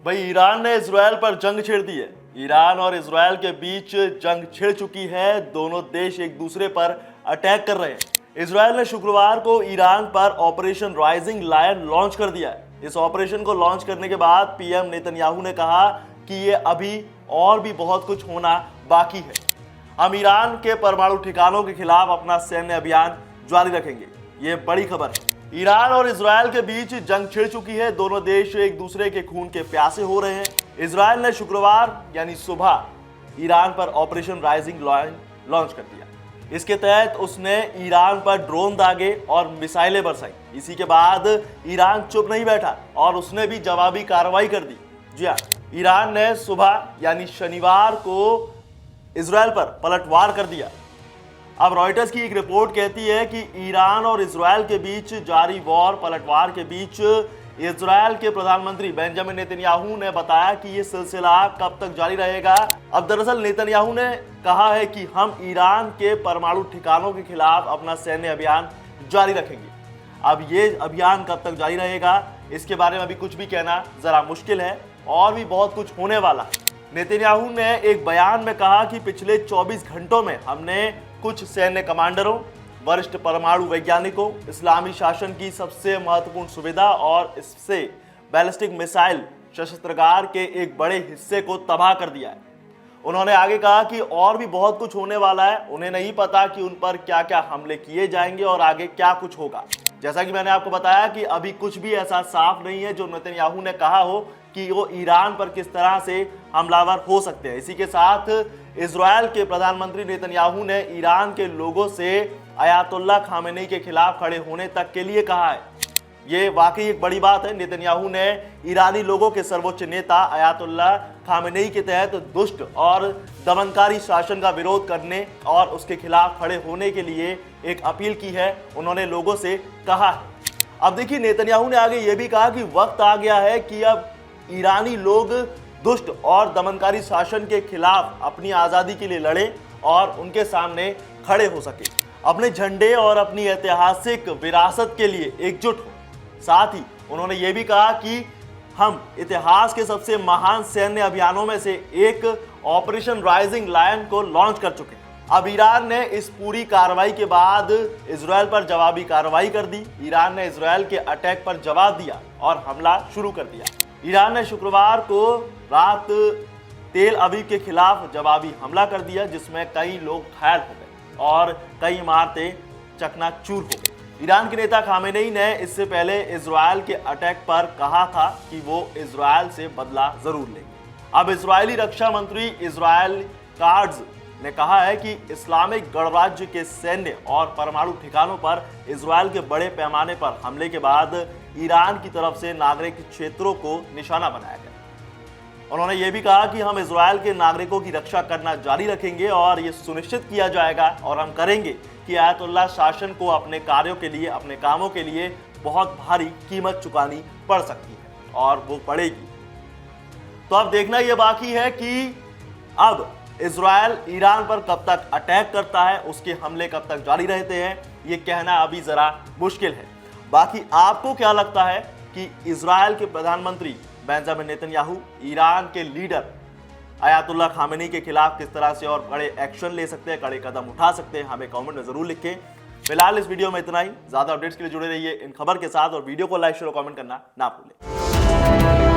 भाई ईरान ने इजराइल पर जंग छेड़ दी है। ईरान और इजराइल के बीच जंग छिड़ चुकी है। दोनों देश एक दूसरे पर अटैक कर रहे हैं। इजराइल ने शुक्रवार को ईरान पर ऑपरेशन राइजिंग लायन लॉन्च कर दिया है। इस ऑपरेशन को लॉन्च करने के बाद पीएम नेतन्याहू ने कहा कि ये अभी और भी बहुत कुछ होना बाकी है। हम ईरान के परमाणु ठिकानों के खिलाफ अपना सैन्य अभियान जारी रखेंगे। ये बड़ी खबर है। ईरान और इजराइल के बीच जंग छिड़ चुकी है। दोनों देश एक दूसरे के खून के प्यासे हो रहे हैं। इजराइल ने शुक्रवार यानी सुबह ईरान पर ऑपरेशन राइजिंग लायन लॉन्च कर दिया। इसके तहत उसने ईरान पर ड्रोन दागे और मिसाइलें बरसाई। इसी के बाद ईरान चुप नहीं बैठा और उसने भी जवाबी कार्रवाई कर दी। जी हाँ, ईरान ने सुबह यानी शनिवार को इजराइल पर पलटवार कर दिया। अब रॉयटर्स की एक रिपोर्ट कहती है कि ईरान और इजराइल के बीच जारी वॉर पलटवार के बीच इजराइल के प्रधानमंत्री बेंजामिन नेतन्याहू ने बताया कि यह सिलसिला कब तक जारी रहेगा। अब दरअसल नेतन्याहू ने कहा है कि हम ईरान के परमाणु ठिकानों के खिलाफ अपना सैन्य अभियान जारी रखेंगे। अब ये अभियान कब तक जारी रहेगा इसके बारे में अभी कुछ भी कहना जरा मुश्किल है और भी बहुत कुछ होने वाला है। नेतन्याहू ने एक बयान में कहा कि पिछले 24 घंटों में हमने कुछ सैन्य कमांडरों, वरिष्ठ परमाणु वैज्ञानिकों, इस्लामी शासन की सबसे महत्वपूर्ण सुविधा और इससे बैलिस्टिक मिसाइल शस्त्रागार के एक बड़े हिस्से को तबाह कर दिया है। उन्होंने आगे कहा कि और भी बहुत कुछ होने वाला है। उन्हें नहीं पता कि उन पर क्या क्या हमले किए जाएंगे और आगे क्या कुछ होगा। जैसा कि मैंने आपको बताया कि अभी कुछ भी ऐसा साफ नहीं है जो नेतन्याहू ने कहा हो कि वो ईरान पर किस तरह से हमलावर हो सकते हैं। इसी के साथ इजराइल के प्रधानमंत्री नेतन्याहू ने ईरान के लोगों से अयातुल्ला खामेनी के खिलाफ खड़े होने तक के लिए कहा है। ये वाकई एक बड़ी बात है। नेतन्याहू ने ईरानी लोगों के सर्वोच्च नेता अयातुल्ला खामेनी के तहत दुष्ट और दमनकारी शासन का विरोध करने और उसके खिलाफ खड़े होने के लिए एक अपील की है। उन्होंने लोगों से कहा है। अब देखिए, नेतन्याहू ने आगे ये भी कहा कि वक्त आ गया है कि अब ईरानी लोग दुष्ट और दमनकारी शासन के खिलाफ अपनी आज़ादी के लिए लड़े और उनके सामने खड़े हो सके, अपने झंडे और अपनी ऐतिहासिक विरासत के लिए एकजुट हो। साथ ही उन्होंने ये भी कहा कि हम इतिहास के सबसे महान सैन्य अभियानों में से एक ऑपरेशन राइजिंग लायन को लॉन्च कर चुके हैं। अब ईरान ने इस पूरी कार्रवाई के बाद इजराइल पर जवाबी कार्रवाई कर दी। ईरान ने इजराइल के अटैक पर जवाब दिया और हमला शुरू कर दिया। ईरान ने शुक्रवार को रात तेल अवीव के खिलाफ जवाबी हमला कर दिया, जिसमें कई लोग घायल हो गए और कई इमारतें चकनाचूर हो गई। ईरान के नेता खामेनेई ने इससे पहले इजराइल के अटैक पर कहा था कि वो इजराइल से बदला जरूर लेंगे। अब इजरायली रक्षा मंत्री इजराइल काट्ज ने कहा है कि इस्लामिक गणराज्य के सैन्य और परमाणु ठिकानों पर इजराइल के बड़े पैमाने पर हमले के बाद ईरान की तरफ से नागरिक क्षेत्रों को निशाना बनाया गया। उन्होंने ये भी कहा कि हम इजराइल के नागरिकों की रक्षा करना जारी रखेंगे और ये सुनिश्चित किया जाएगा और हम करेंगे कि आयतुल्ला शासन को अपने कार्यों के लिए, अपने कामों के लिए बहुत भारी कीमत चुकानी पड़ सकती है और वो पड़ेगी। तो अब देखना यह बाकी है कि अब इजराइल ईरान पर कब तक अटैक करता है, उसके हमले कब तक जारी रहते हैं, ये कहना अभी जरा मुश्किल है। बाकी आपको क्या लगता है कि इजराइल के प्रधानमंत्री बेंजामिन नेतन्याहू ईरान के लीडर अयातुल्ला खामेनी के खिलाफ किस तरह से और बड़े एक्शन ले सकते हैं, कड़े कदम उठा सकते हैं? हमें कमेंट में जरूर लिखें। फिलहाल इस वीडियो में इतना ही। ज्यादा अपडेट्स के लिए जुड़े रहिए इन खबर के साथ और वीडियो को लाइक, शेयर और कमेंट करना ना भूलें।